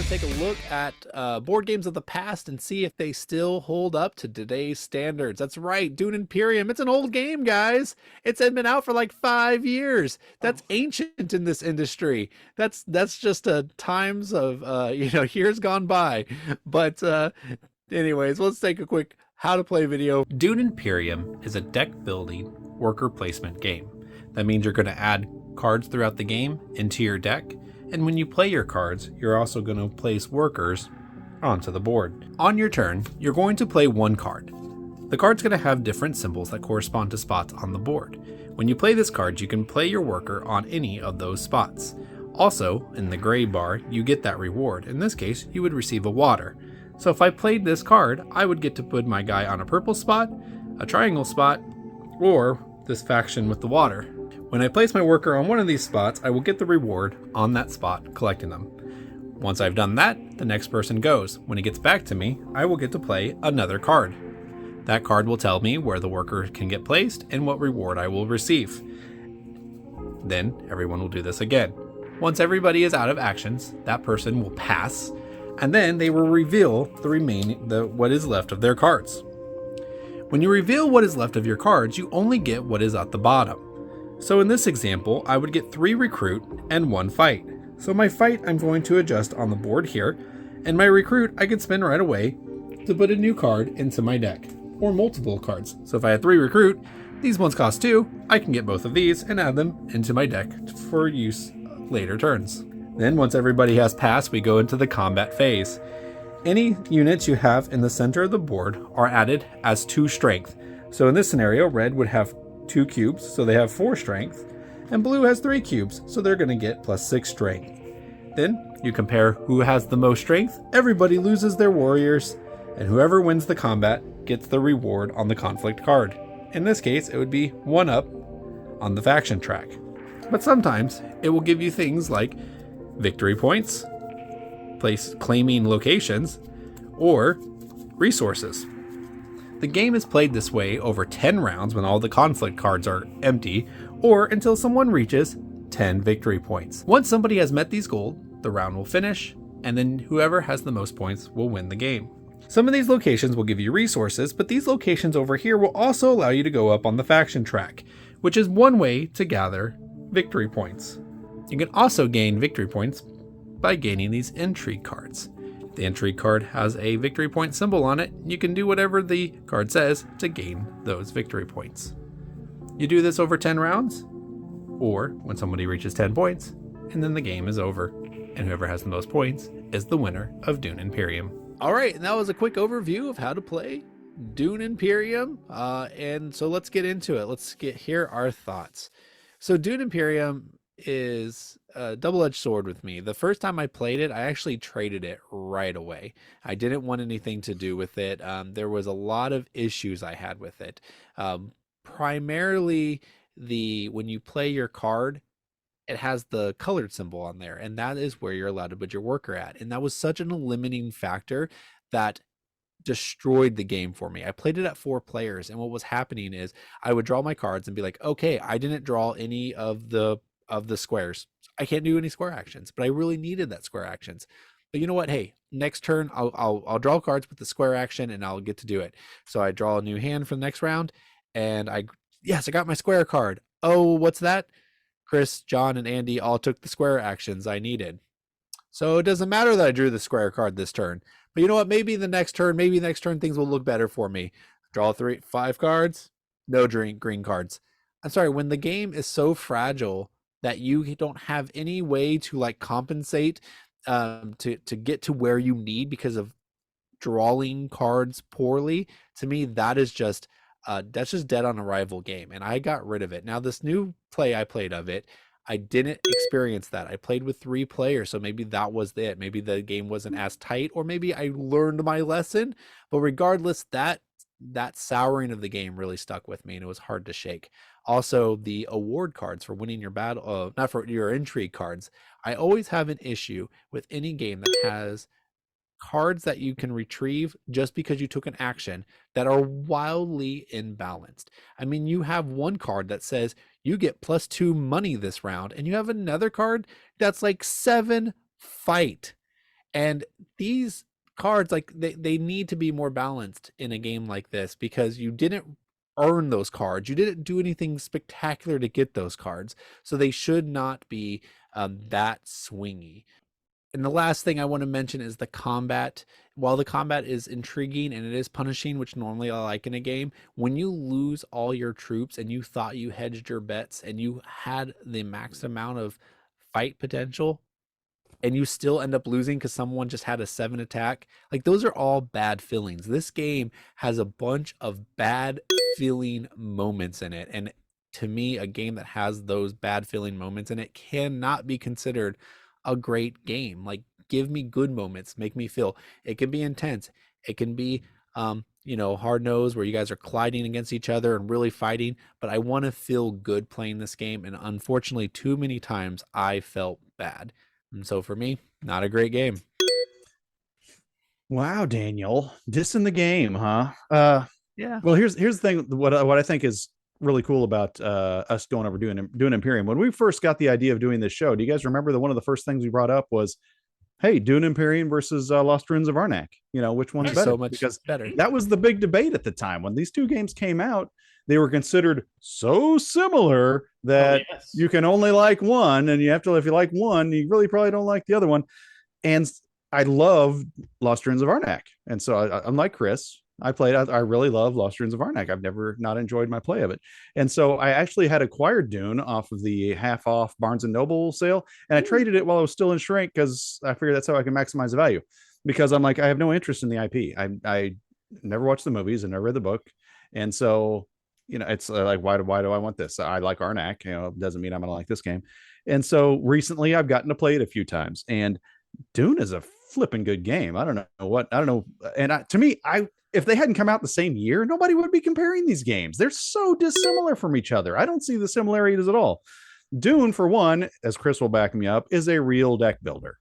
to take a look at board games of the past and see if they still hold up to today's standards. That's right, Dune Imperium. It's an old game, guys. It's been out for like 5 years. That's ancient in this industry. That's just times of years gone by. But anyways, let's take a quick how to play video. Dune Imperium is a deck building worker placement game. That means you're going to add cards throughout the game into your deck. And when you play your cards, you're also going to place workers onto the board. On your turn, you're going to play one card. The card's going to have different symbols that correspond to spots on the board. When you play this card, you can play your worker on any of those spots. Also, in the gray bar, you get that reward. In this case, you would receive a water. So if I played this card, I would get to put my guy on a purple spot, a triangle spot, or this faction with the water. When I place my worker on one of these spots, I will get the reward on that spot, collecting them. Once I've done that, the next person goes. When it gets back to me, I will get to play another card. That card will tell me where the worker can get placed and what reward I will receive. Then everyone will do this again. Once everybody is out of actions, that person will pass, and then they will reveal what is left of their cards. When you reveal what is left of your cards, you only get what is at the bottom. So in this example, I would get 3 recruit and 1 fight. So my fight I'm going to adjust on the board here, and my recruit I can spin right away to put a new card into my deck, or multiple cards. So if I had 3 recruit, these ones cost 2, I can get both of these and add them into my deck for use later turns. Then once everybody has passed, we go into the combat phase. Any units you have in the center of the board are added as 2 strength. So in this scenario, red would have 2 cubes, so they have 4 strength, and blue has 3 cubes, so they're going to get plus 6 strength. Then you compare who has the most strength, everybody loses their warriors, and whoever wins the combat gets the reward on the conflict card. In this case, it would be 1 up on the faction track. But sometimes it will give you things like victory points, claiming locations, or resources. The game is played this way over 10 rounds when all the conflict cards are empty, or until someone reaches 10 victory points. Once somebody has met these goals, the round will finish, and then whoever has the most points will win the game. Some of these locations will give you resources, but these locations over here will also allow you to go up on the faction track, which is one way to gather victory points. You can also gain victory points by gaining these intrigue cards. The intrigue card has a victory point symbol on it. You can do whatever the card says to gain those victory points. You do this over 10 rounds, or when somebody reaches 10 points, and then the game is over. And whoever has the most points is the winner of Dune Imperium. All right, and that was a quick overview of how to play Dune Imperium. And so let's get into it. Let's hear our thoughts. So Dune Imperium is a double-edged sword with me. The first time I played it, I actually traded it right away. I didn't want anything to do with it. There was a lot of issues I had with it. Primarily when you play your card, it has the colored symbol on there, and that is where you're allowed to put your worker at. And that was such an limiting factor that destroyed the game for me. I played it at 4 players, and what was happening is I would draw my cards and be like, okay, I didn't draw any of the squares. I can't do any square actions, but I really needed that square actions. But you know what? Hey, next turn I'll draw cards with the square action and I'll get to do it. So I draw a new hand for the next round, and I got my square card. Oh, what's that? Chris, John, and Andy all took the square actions I needed. So it doesn't matter that I drew the square card this turn. But you know what? Maybe next turn things will look better for me. Draw 5 cards, no green cards. I'm sorry, when the game is so fragile that you don't have any way to like compensate to get to where you need because of drawing cards poorly, to me that's just dead on arrival game, and I got rid of it. Now this new play I played of it, I didn't experience that. I played with 3 players, so maybe that was it. Maybe the game wasn't as tight, or maybe I learned my lesson. But regardless, that souring of the game really stuck with me, and it was hard to shake. Also, the award cards for winning your battle, not for your intrigue cards. I always have an issue with any game that has cards that you can retrieve just because you took an action that are wildly imbalanced. I mean, you have one card that says you get +2 money this round, and you have another card that's like 7 fight. And these cards, like they need to be more balanced in a game like this because you didn't earn those cards. You didn't do anything spectacular to get those cards. So they should not be that swingy. And the last thing I want to mention is the combat. While the combat is intriguing and it is punishing, which normally I like in a game, when you lose all your troops and you thought you hedged your bets and you had the max amount of fight potential, and you still end up losing because someone just had a 7 attack, like those are all bad feelings. This game has a bunch of bad feeling moments in it. And to me, a game that has those bad feeling moments in it cannot be considered a great game. Like, give me good moments, make me feel. It can be intense, it can be hard nose where you guys are colliding against each other and really fighting, but I want to feel good playing this game. And unfortunately, too many times I felt bad. And so for me, not a great game. Wow, Daniel, dissing the game, huh? Yeah. Well, here's the thing. What I think is really cool about us going over doing Imperium. When we first got the idea of doing this show, do you guys remember that one of the first things we brought up was, hey, Dune Imperium versus Lost Ruins of Arnak? Which one's better? So much Because better. that was the big debate at the time when these two games came out. They were considered so similar that you can only like one, and you have to, if you like one, you really probably don't like the other one. And I love Lost Ruins of Arnak, and so unlike Chris, I really love Lost Ruins of Arnak. I've never not enjoyed my play of it. And so I actually had acquired Dune off of the half off Barnes and Noble sale. And I traded it while I was still in shrink because I figured that's how I can maximize the value. Because I'm like, I have no interest in the IP. I never watched the movies and never read the book. And so, it's like, why do I want this? I like Arnak, doesn't mean I'm going to like this game. And so recently I've gotten to play it a few times, and Dune is a flipping good game. I don't know. And to me, if they hadn't come out the same year, nobody would be comparing these games. They're so dissimilar from each other. I don't see the similarities at all. Dune, for one, as Chris will back me up, is a real deck builder.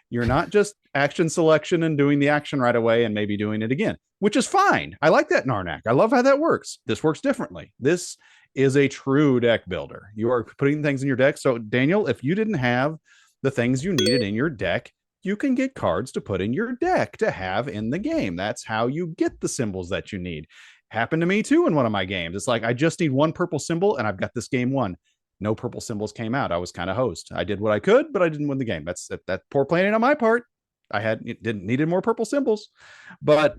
You're not just action selection and doing the action right away and maybe doing it again, which is fine. I like that in Arnak. I love how that works. This works differently. This is a true deck builder. You are putting things in your deck. So, Daniel, if you didn't have the things you needed in your deck, you can get cards to put in your deck to have in the game. That's how you get the symbols that you need. Happened to me too in one of my games. It's like, I just need one purple symbol and I've got this game won. No purple symbols came out. I was kind of host. I did what I could, but I didn't win the game. That's that poor planning on my part. Needed more purple symbols, but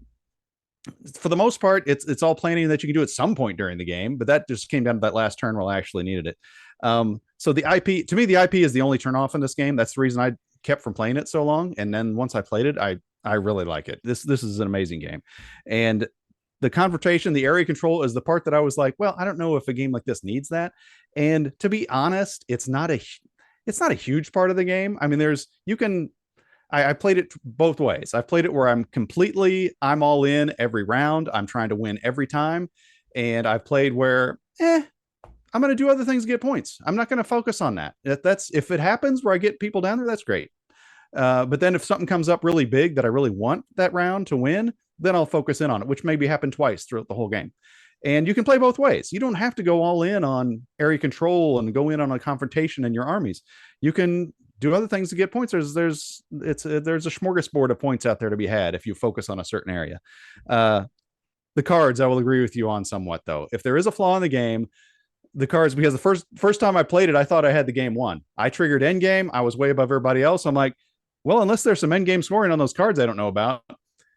for the most part, it's all planning that you can do at some point during the game. But that just came down to that last turn where I actually needed it. So the IP, to me, the IP is the only turn off in this game. That's the reason I kept from playing it so long. And then once I played it, I really like it. This is an amazing game. And the confrontation, the area control is the part that I was like, well, I don't know if a game like this needs that. And to be honest, it's not a huge part of the game. I mean, I played it both ways. I've played it where I'm all in every round. I'm trying to win every time. And I've played where, I'm going to do other things to get points. I'm not going to focus on that. If it happens where I get people down there, that's great. But then if something comes up really big that I really want that round to win, then I'll focus in on it, which maybe happened twice throughout the whole game. And you can play both ways. You don't have to go all in on area control and go in on a confrontation in your armies. You can do other things to get points. There's a smorgasbord of points out there to be had if you focus on a certain area. The cards, I will agree with you on somewhat, though. If there is a flaw in the game, the cards, because the first time I played it, I thought I had the game won. I triggered end game. I was way above everybody else. I'm like, well, unless there's some end game scoring on those cards I don't know about.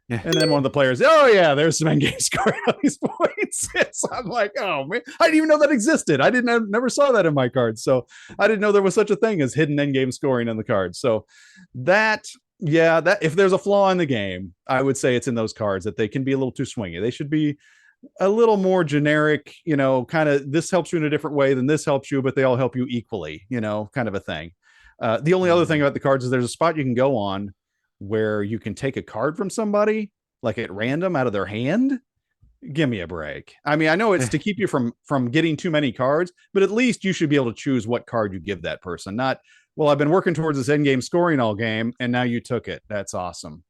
Yeah. And then one of the players, oh yeah, there's some end game scoring on these points. So I'm like, oh man, I didn't even know that existed. I never saw that in my cards. So I didn't know there was such a thing as hidden end game scoring in the cards. So that if there's a flaw in the game, I would say it's in those cards, that they can be a little too swingy. They should be a little more generic, kind of, this helps you in a different way than this helps you, but they all help you equally, kind of a thing. The only other thing about the cards is there's a spot you can go on where you can take a card from somebody, like at random out of their hand. Give me a break. I mean, I know it's to keep you from getting too many cards, but at least you should be able to choose what card you give that person. Not, well, I've been working towards this end game scoring all game, and now you took it. That's awesome.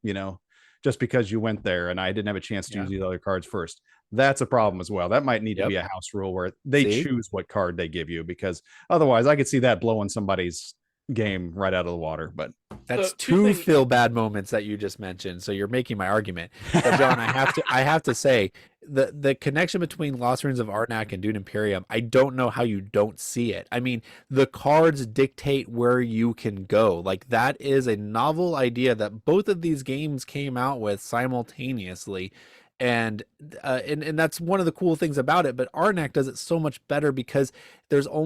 Just because you went there and I didn't have a chance to use these other cards first. That's a problem as well. That might need to be a house rule where they choose what card they give you, because otherwise I could see that blowing somebody's game right out of the water. But That's So two two things. feel bad moments that you just mentioned. So you're making my argument. But John, I have to say the connection between Lost Ruins of Arnak and Dune Imperium, I don't know how you don't see it. I mean, the cards dictate where you can go. Like that is a novel idea that both of these games came out with simultaneously. And that's one of the cool things about it. But Arnak does it so much better because there's a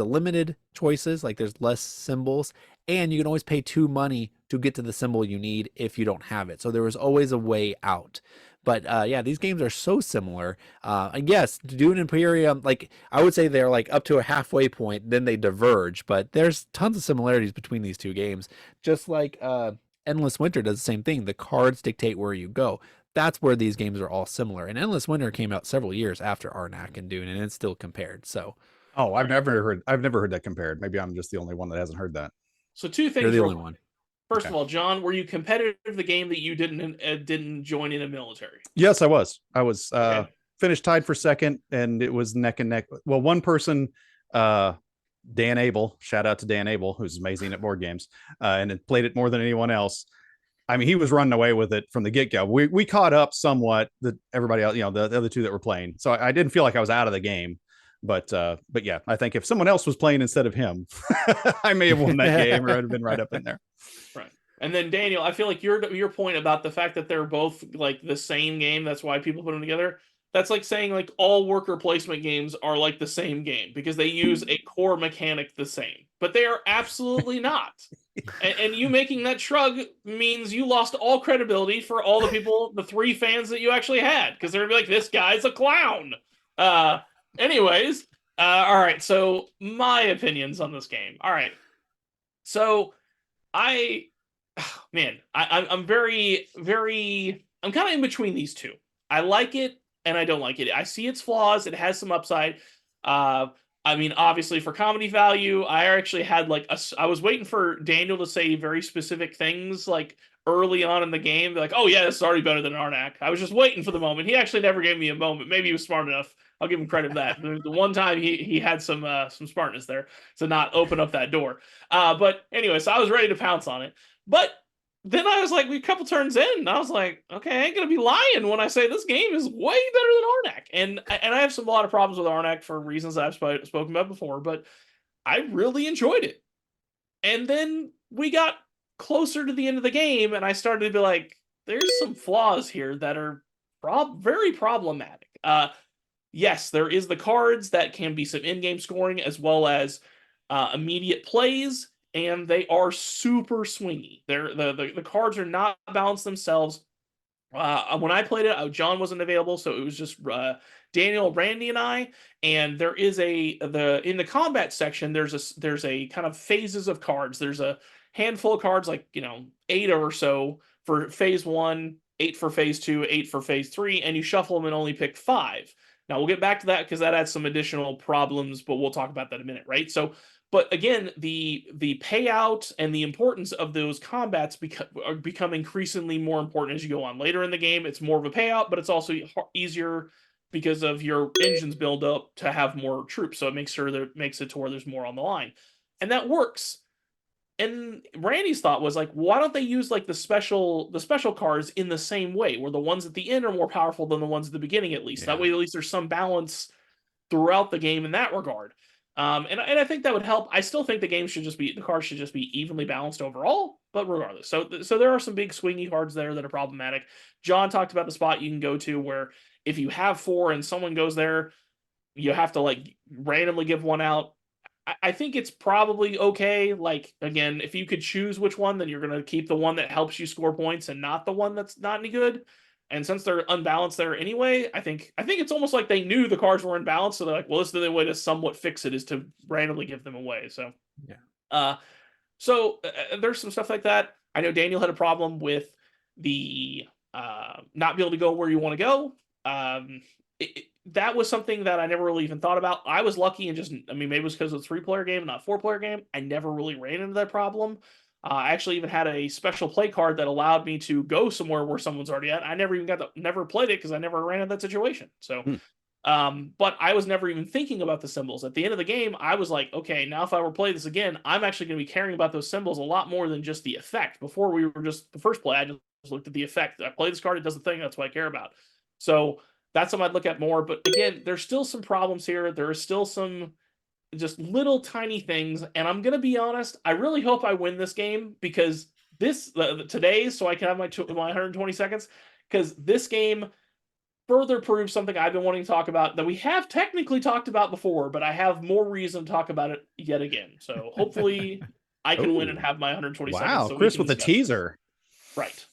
limited choices, like there's less symbols, and you can always pay 2 money to get to the symbol you need if you don't have it. So there was always a way out. But yeah, these games are so similar. And yes, Dune Imperium, like I would say they're like up to a halfway point, then they diverge. But there's tons of similarities between these two games. Just like Endless Winter does the same thing. The cards dictate where you go. That's where these games are all similar. And Endless Winter came out several years after Arnak and Dune, and it's still compared. So oh, I've never heard that compared. Maybe I'm just the only one that hasn't heard that. So two you're things the real only quick. one. First Okay. of all, John, were you competitive the game that you didn't join in a military? Yes, I was. Okay. Finished tied for second, and it was neck and neck. Well, one person, Dan Abel, shout out to Dan Abel, who's amazing at board games, and had played it more than anyone else. I mean, he was running away with it from the get go. We caught up somewhat. That everybody else, the other two that were playing, so I didn't feel like I was out of the game. But yeah, I think if someone else was playing instead of him, I may have won that game, or I'd have been right up in there. Right. And then Daniel, I feel like your point about the fact that they're both like the same game, that's why people put them together. That's like saying like all worker placement games are like the same game because they use a core mechanic the same, but they are absolutely not. And you making that shrug means you lost all credibility for all the people, the 3 fans that you actually had, because they're gonna be like, this guy's a clown. Anyways, all right. So my opinions on this game. All right. So I man, I'm very, very, I'm kind of in between these two. I like it and I don't like it. I see its flaws. It has some upside. Uh, I mean, obviously for comedy value, I actually had like I was waiting for Daniel to say very specific things like early on in the game. Like, oh yeah, this is already better than Arnak. I was just waiting for the moment. He actually never gave me a moment. Maybe he was smart enough. I'll give him credit for that. The one time he had some smartness there to not open up that door. But anyway, so I was ready to pounce on it. But then I was like, we a couple turns in, and I was like, okay, I ain't gonna be lying when I say this game is way better than Arnak. And I have a lot of problems with Arnak for reasons that I've spoken about before, but I really enjoyed it. And then we got closer to the end of the game, and I started to be like, there's some flaws here that are very problematic. Yes, there is the cards that can be some in-game scoring as well as immediate plays, and they are super swingy. The cards are not balanced themselves. When I played it, John wasn't available, so it was just Daniel, Randy, and I. And there is in the combat section, there's a kind of phases of cards. There's a handful of cards, like 8 or so for phase 1, 8 for phase 2, 8 for phase 3, and you shuffle them and only pick 5. Now we'll get back to that because that adds some additional problems, but we'll talk about that in a minute, right? So, but again, the payout and the importance of those combats become increasingly more important as you go on. Later in the game, it's more of a payout, but it's also easier because of your engines build up to have more troops. So it makes it to where there's more on the line, and that works. And Randy's thought was like, why don't they use like the special cards in the same way, where the ones at the end are more powerful than the ones at the beginning, at least. Yeah. That way, at least there's some balance throughout the game in that regard. And I think that would help. I still think the cards should just be evenly balanced overall, but regardless. So there are some big swingy cards there that are problematic. John talked about the spot you can go to where if you have 4 and someone goes there, you have to like randomly give one out. I think it's probably okay. Like, again, if you could choose which one, then you're going to keep the one that helps you score points and not the one that's not any good. And since they're unbalanced there anyway, I think it's almost like they knew the cards were imbalanced, so they're like, well, this is the way to somewhat fix it is to randomly give them away. So yeah. There's some stuff like that. I know Daniel had a problem with the not be able to go where you want to go. That was something that I never really even thought about. I was lucky and maybe it was because it's a 3-player game, not 4-player game. I never really ran into that problem. I actually even had a special play card that allowed me to go somewhere where someone's already at. I never even never played it because I never ran into that situation. So But I was never even thinking about the symbols. At the end of the game, I was like, okay, now if I were to play this again, I'm actually going to be caring about those symbols a lot more than just the effect. Before we were just the first play, I just looked at the effect. I play this card, it does the thing, that's what I care about. So that's something I'd look at more. But again, there's still some problems here. There are still some just little tiny things. And I'm going to be honest, I really hope I win this game because today, so I can have my 120 seconds, because this game further proves something I've been wanting to talk about that we have technically talked about before, but I have more reason to talk about it yet again. So hopefully I can win and have my 120 seconds. Wow, So Chris with the teaser. Right.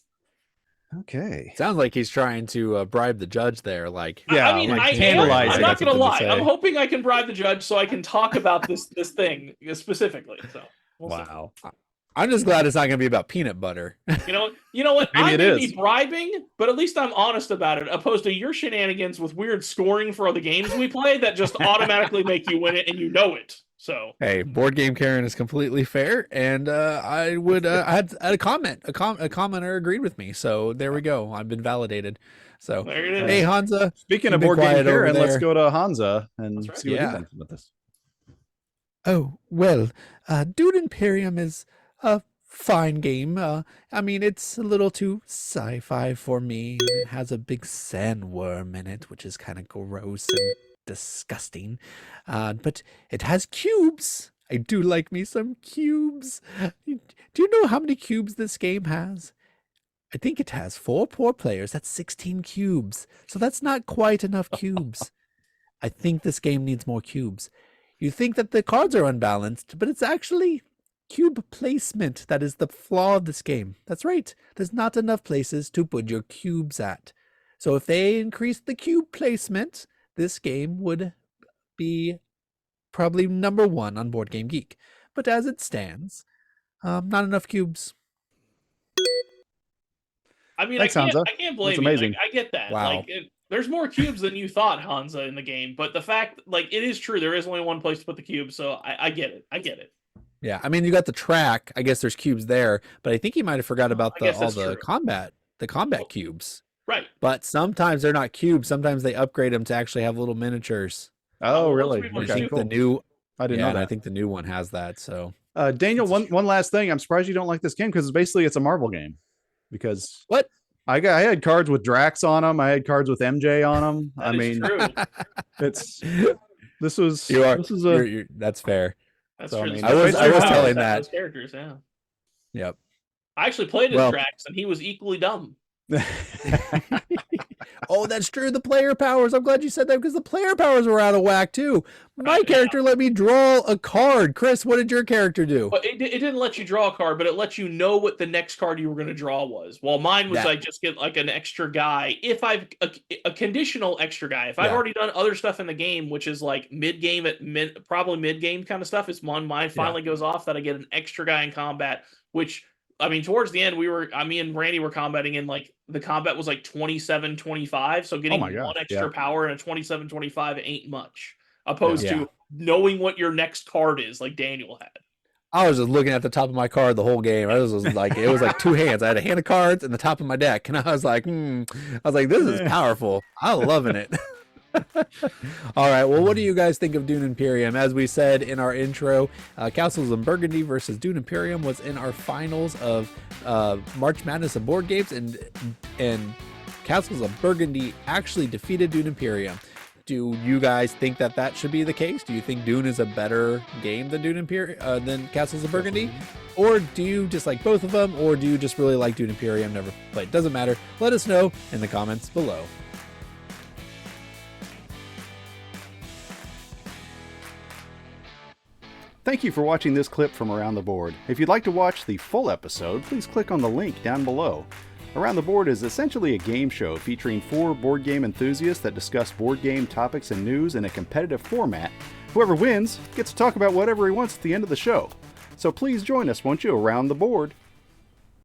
Okay. Sounds like he's trying to bribe the judge there. Like, yeah, I mean, like I'm not going to lie. say. I'm hoping I can bribe the judge so I can talk about this thing specifically. So wow. See. I'm just glad it's not going to be about peanut butter. You know what? Maybe I it may is. be bribing, but at least I'm honest about it, opposed to your shenanigans with weird scoring for other games we play that just automatically make you win it and you know it. So hey, board game Karen is completely fair, and I would I had a comment, a commenter agreed with me, so there we go. I've been validated. So there it is. hey, Hansa. Speaking of board game Karen, let's go to Hansa and see what he thinks about this. Oh well, Dune Imperium is a fine game. I mean, it's a little too sci-fi for me. It has a big sandworm in it, which is kind of gross and disgusting. But it has cubes. I do like me some cubes. Do you know how many cubes this game has? I think it has 4 players. That's 16 cubes. So that's not quite enough cubes. I think this game needs more cubes. You think that the cards are unbalanced, but it's actually cube placement that is the flaw of this game. That's right. There's not enough places to put your cubes at. So if they increase the cube placement, this game would be probably number 1 on Board Game Geek. But as it stands, not enough cubes. I mean, Thanks, I Hansa. can't blame That's you. amazing. I get that. Wow. Like, there's more cubes than you thought, Hansa, in the game. But the fact, like, it is true. There is only one place to put the cubes. So I get it. I get it. Yeah, I mean, you got the track. I guess there's cubes there, but I think he might have forgot about all the combat cubes. Right. But sometimes they're not cubes. Sometimes they upgrade them to actually have little miniatures. Oh, really? Okay, I think the new. I didn't know that. I think the new one has that. So, Daniel, one last thing. I'm surprised you don't like this game because it's a Marvel game. Because what? I had cards with Drax on them. I had cards with MJ on them. I mean, true. That's fair. That's so, true. I mean, I was telling that those characters. Yeah. Yep. I actually played as Drax, and he was equally dumb. Oh, that's true. The player powers. I'm glad you said that because the player powers were out of whack too. My character let me draw a card. Chris, what did your character do? But it didn't let you draw a card, but it let you know what the next card you were going to draw was. While mine was I just get like an extra guy. If I've a conditional extra guy. If I've already done other stuff in the game, which is like mid-game probably mid-game kind of stuff, it's mine finally goes off that I get an extra guy in combat, which I mean, towards the end, me and Randy were combating in like the combat was like 27-25. So getting one extra power and a 27-25 ain't much. Opposed to knowing what your next card is, like Daniel had. I was just looking at the top of my card the whole game. It was like 2 hands. I had a hand of cards and the top of my deck, and I was like, this is powerful. I'm loving it. All right. Well, what do you guys think of Dune Imperium? As we said in our intro, Castles of Burgundy versus Dune Imperium was in our finals of March Madness of board games, and Castles of Burgundy actually defeated Dune Imperium. Do you guys think that should be the case? Do you think Dune is a better game than than Castles of Burgundy? Or do you just like both of them? Or do you just really like Dune Imperium? Never played. Doesn't matter. Let us know in the comments below. Thank you for watching this clip from Around the Board. If you'd like to watch the full episode, please click on the link down below. Around the Board is essentially a game show featuring 4 board game enthusiasts that discuss board game topics and news in a competitive format. Whoever wins gets to talk about whatever he wants at the end of the show. So please join us, won't you, Around the Board.